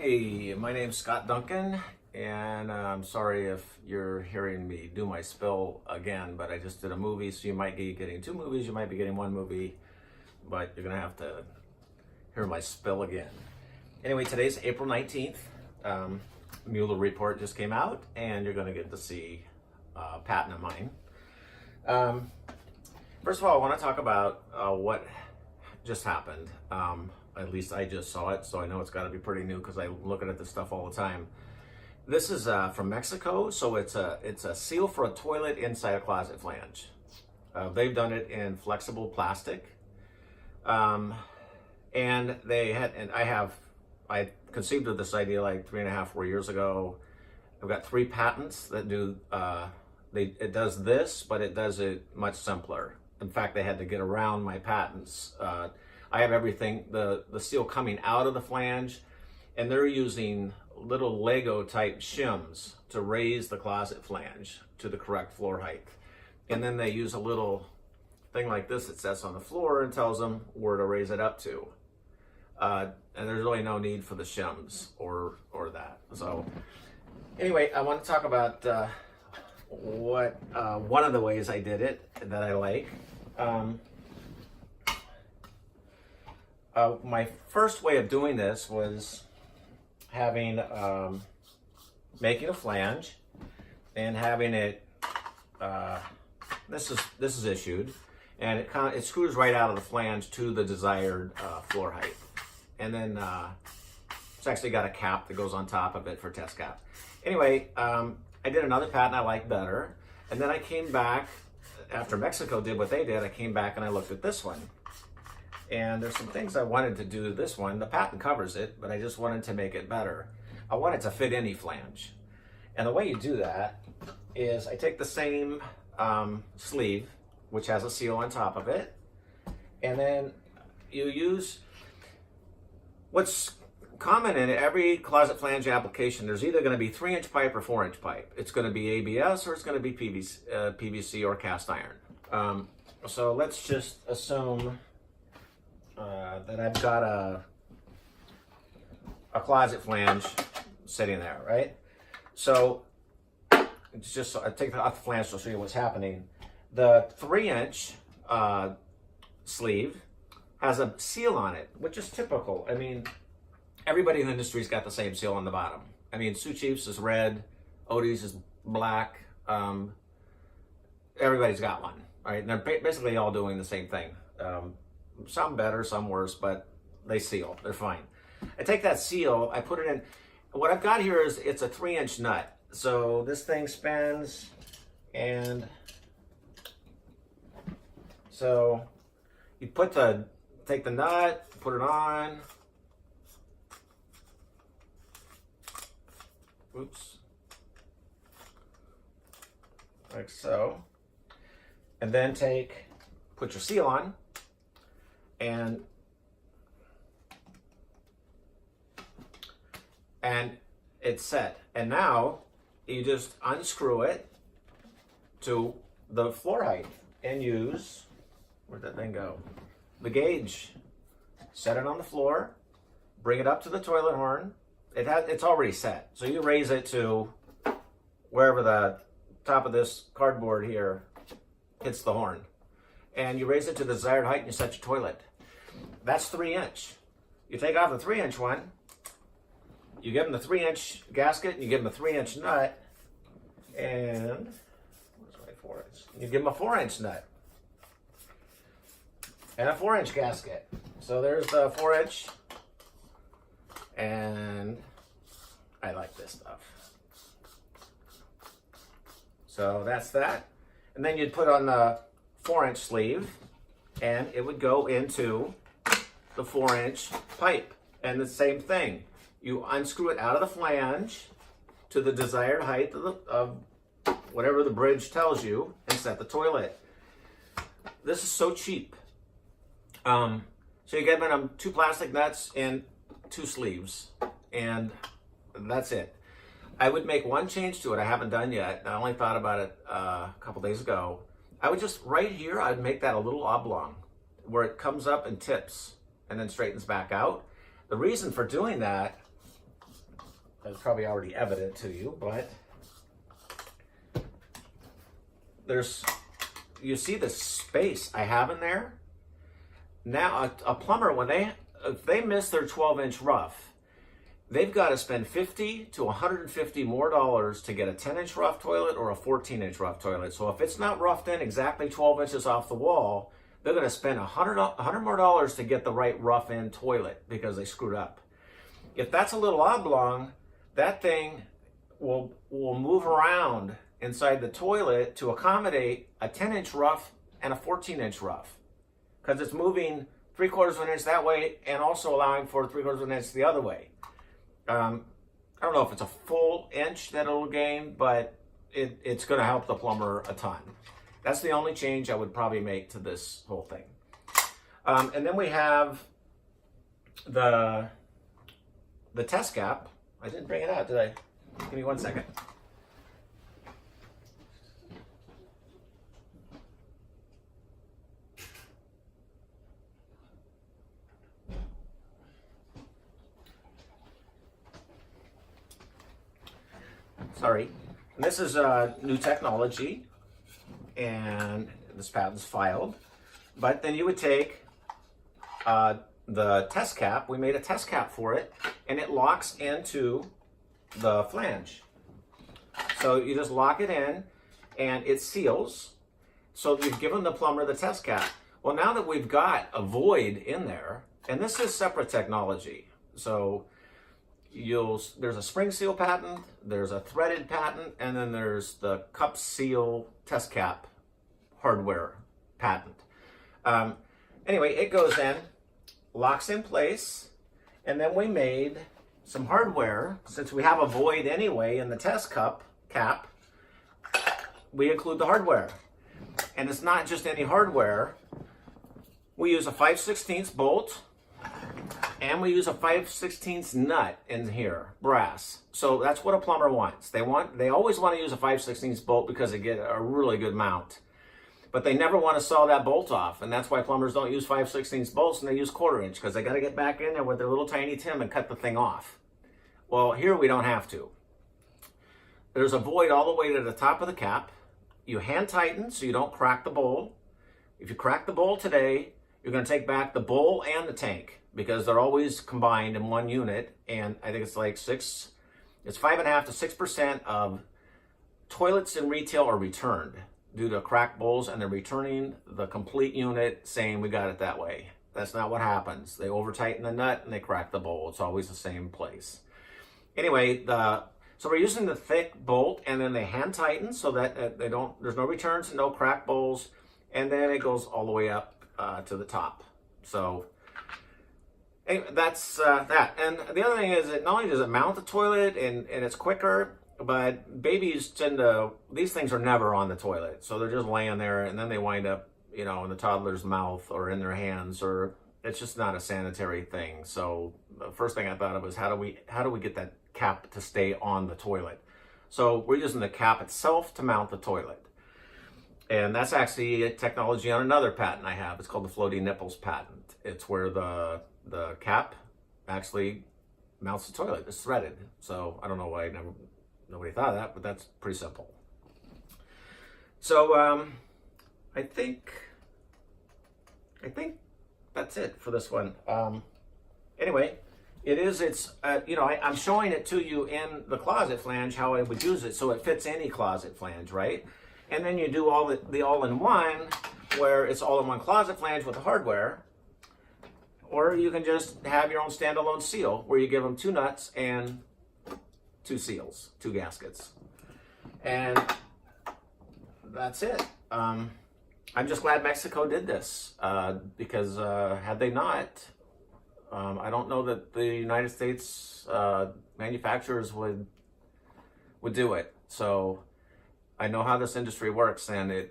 Hey, my name's Scott Duncan, and I'm sorry if you're hearing me do my spill again, but I just did a movie, so you might be getting two movies, you might be getting one movie, but you're gonna have to hear my spill again. Anyway, today's April 19th. Mueller report just came out, and you're gonna get to see a patent of mine. First of all, I want to talk about what just happened. At least I just saw it, so I know it's got to be pretty new because I'm looking at this stuff all the time. This is from Mexico, so it's a seal for a toilet inside a closet flange. They've done it in flexible plastic, and I conceived of this idea like 3.5-4 years ago. I've got 3 patents that do. It does this, but it does it much simpler. In fact, they had to get around my patents. I have everything, the seal coming out of the flange, and they're using little Lego type shims to raise the closet flange to the correct floor height. And then they use a little thing like this that sets on the floor and tells them where to raise it up to. And there's really no need for the shims or that. So anyway, I want to talk about one of the ways I did it that I like. My first way of doing this was having making a flange and having it. This is issued, and it screws right out of the flange to the desired floor height, and then it's actually got a cap that goes on top of it for test cap. Anyway, I did another patent I liked better, and then I came back after Mexico did what they did. I came back and I looked at this one. And there's some things I wanted to do to this one. The patent covers it, but I just wanted to make it better. I want it to fit any flange. And the way you do that is I take the same sleeve, which has a seal on top of it, and then you use what's common in every closet flange application. There's either going to be 3-inch pipe or 4-inch pipe. It's going to be ABS or it's going to be PVC or cast iron. So let's just assume that I've got a closet flange sitting there, right? So it's just, I take it off the flange to show you what's happening. The 3-inch sleeve has a seal on it, which is typical. I mean, everybody in the industry's got the same seal on the bottom. I mean, Sioux Chiefs is red, Odie's is black. Everybody's got one, right? And they're basically all doing the same thing. Some better, some worse, but they seal. They're fine. I take that seal, I put it in. What I've got here is it's a 3-inch nut. So this thing spins, and so you take the nut, put it on. Oops. Like so. And then put your seal on. And it's set. And now you just unscrew it to the floor height and use, where'd that thing go? The gauge. Set it on the floor, bring it up to the toilet horn. It's already set. So you raise it to wherever the top of this cardboard here hits the horn. And you raise it to the desired height and you set your toilet. That's 3-inch. You take off the 3-inch one, you give them the 3-inch gasket, and you give them a 3-inch nut, and where's my 4-inch? You give them a 4-inch nut and a 4-inch gasket. So there's the 4-inch, and I like this stuff. So that's that. And then you'd put on the 4-inch sleeve, and it would go into the 4-inch pipe. And the same thing. You unscrew it out of the flange to the desired height of whatever the bridge tells you, and set the toilet. This is so cheap. So you get them 2 plastic nuts and 2 sleeves, and that's it. I would make one change to it I haven't done yet. I only thought about it a couple days ago. I would just, right here, I'd make that a little oblong where it comes up and tips and then straightens back out. The reason for doing that That's probably already evident to you, but you see the space I have in there? Now, a plumber, if they miss their 12-inch rough, they've got to spend $50 to $150 more to get a 10-inch rough toilet or a 14-inch rough toilet. So if it's not roughed in exactly 12 inches off the wall, they're going to spend $100 more to get the right rough in toilet because they screwed up. If that's a little oblong, that thing will move around inside the toilet to accommodate a 10-inch rough and a 14-inch rough, because it's moving 3/4 of an inch that way and also allowing for 3/4 of an inch the other way. I don't know if it's a full inch that it'll gain, but it's going to help the plumber a ton. That's the only change I would probably make to this whole thing. And then we have the test cap. I didn't bring it out, did I? Give me 1 second. Sorry. And this is new technology, and this patent's filed. But then you would take the test cap. We made a test cap for it, and it locks into the flange. So you just lock it in, and it seals. So you've given the plumber the test cap. Well, now that we've got a void in there, and this is separate technology. So there's a spring seal patent, there's a threaded patent, and then there's the cup seal test cap hardware patent. Anyway, it goes in, locks in place, and then we made some hardware. Since we have a void anyway in the test cup cap, we include the hardware. And it's not just any hardware. We use a 5/16 bolt, and we use a 5/16 nut in here, brass. So that's what a plumber wants. They always want to use a 5/16 bolt because they get a really good mount. But they never want to saw that bolt off, and that's why plumbers don't use 5/16 bolts and they use 1/4 inch, because they got to get back in there with their little tiny tim and cut the thing off. Well, here we don't have to. There's a void all the way to the top of the cap. You hand tighten so you don't crack the bowl. If you crack the bowl today, you're going to take back the bowl and the tank, because they're always combined in one unit, and I think it's like 5.5% to 6% of toilets in retail are returned due to cracked bowls, and they're returning the complete unit saying we got it that way. That's not what happens. They over tighten the nut and they crack the bowl. It's always the same place. Anyway, so we're using the thick bolt, and then they hand tighten so that there's no returns and no cracked bowls, and then it goes all the way up to the top. So anyway, that's that. And the other thing is that not only does it mount the toilet and it's quicker, but babies these things are never on the toilet. So they're just laying there, and then they wind up, in the toddler's mouth or in their hands, or it's just not a sanitary thing. So the first thing I thought of was how do we get that cap to stay on the toilet? So we're using the cap itself to mount the toilet. And that's actually a technology on another patent I have. It's called the floating nipples patent. It's where the cap actually mounts the toilet. It's threaded. So I don't know why nobody thought of that, but that's pretty simple. So I think that's it for this one. Anyway, I'm showing it to you in the closet flange, how I would use it so it fits any closet flange, right? And then you do the all-in-one, where it's all-in-one closet flange with the hardware. Or you can just have your own standalone seal, where you give them 2 nuts and 2 seals, 2 gaskets. And that's it. I'm just glad Mexico did this, because had they not, I don't know that the United States manufacturers would do it. So I know how this industry works, and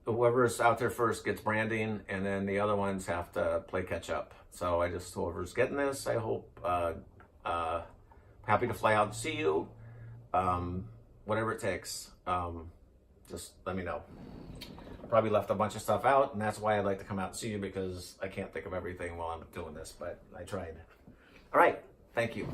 whoever's out there first gets branding, and then the other ones have to play catch up. So whoever's getting this, I hope, happy to fly out and see you, whatever it takes. Just let me know. Probably left a bunch of stuff out, and that's why I'd like to come out and see you, because I can't think of everything while I'm doing this, but I tried. All right, Thank you.